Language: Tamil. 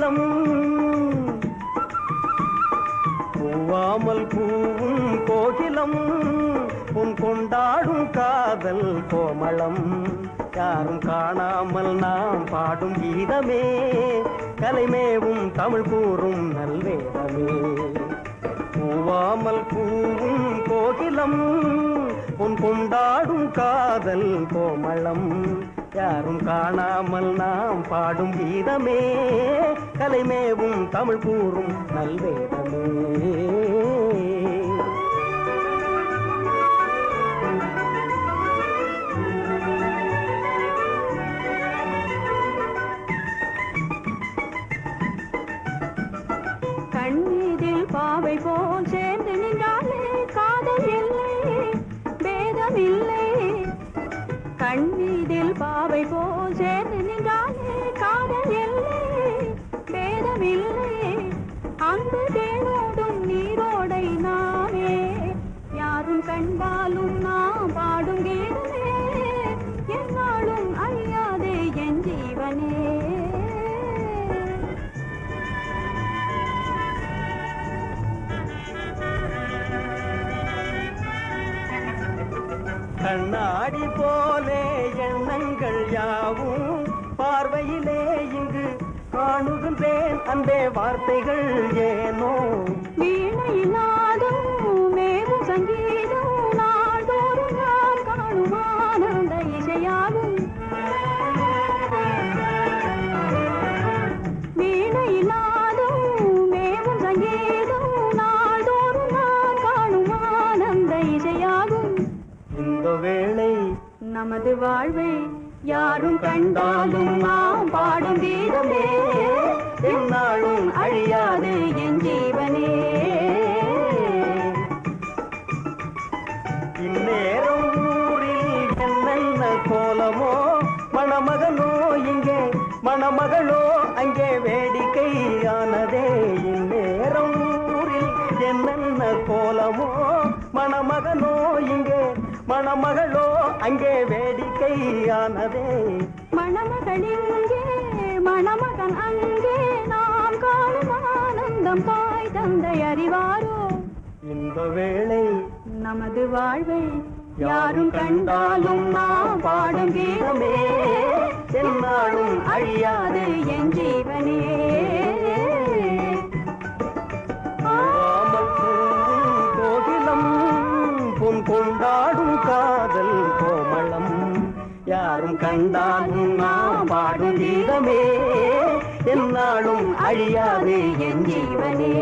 கோகிலம் பூவாமல் பூவும் கோகிலம் உன் கொண்டாடும் காதல் கோமளம் யாரும் காணாமல் நாம் பாடும் கீதமே கலைமேவும் தமிழ் கூறும் நல்வேதமே பூவாமல் பூவும் கோகிலம் உன் கொண்டாடும் காதல் கோமளம் யாரும் காணாமல் நாம் பாடும் கீதமே கலைமேவும் தமிழ் கூறும் நல்வேதமே கண்ணீரில் பாவை போல் சேர்ந்து நின்றாலே காதல் இல்லை பேதம் இல்லை கண்ணீரில் பாவை போல் சேர்ந்து நின்றாலே காதல் இல்லை பேதம் இல்லை அன்பு தேனோடும் நீரோடை நாமே யாரும் கண்டாலும் நாம் பாடும் கீதமே என்னாலும் அழியாதே என் ஜீவனே கண்ணாடி போலே எண்ணங்கள் யாவும் பார்வையிலே இங்கு காணுகின்றேன் அன்பே வார்த்தைகள் ஏனோ வீணையில்லாதும் மேவும் சங்கீதம் நாள்தோறும் நான் காணும் ஆனந்த இசையாகும் வீணையில்லாதும் மேவும் சங்கீதம் நாள்தோறும் நான் காணும் ஆனந்த இசையாகும் இந்த வேளை நமது வாழ்வை யாரும் கண்டாலும் நாம் பாடும் கீதமே என்னாலும் அழியாது என் ஜீவனே இந்நேரம் ஊரில் என்னென்ன கோலமோ மணமகனோ இங்கே மணமகளோ அங்கே வேடிக்கையானதே இந்நேரம் ஊரில் என்னென்ன கோலமோ மணமகனோ இங்கே மணமகளோ அங்கே வேடிக்கையானதே மணமகள் இங்கே மணமகன் அங்கே நாம் காணும் ஆனந்தம் தாய் தந்தை அறிவாரோ இந்த வேளை நமது வாழ்வை யாரும் கண்டாலும் நாம் பாடும் கீதமே என்னாலும் அழியாது என் ஜீவனே கோகிலம் பொன் கொண்டாடும் காதல் கோமளம் யாரும் கண்டாலும் நாம் பாடும் கீதமே என்னாலும் அழியாது என் ஜீவனே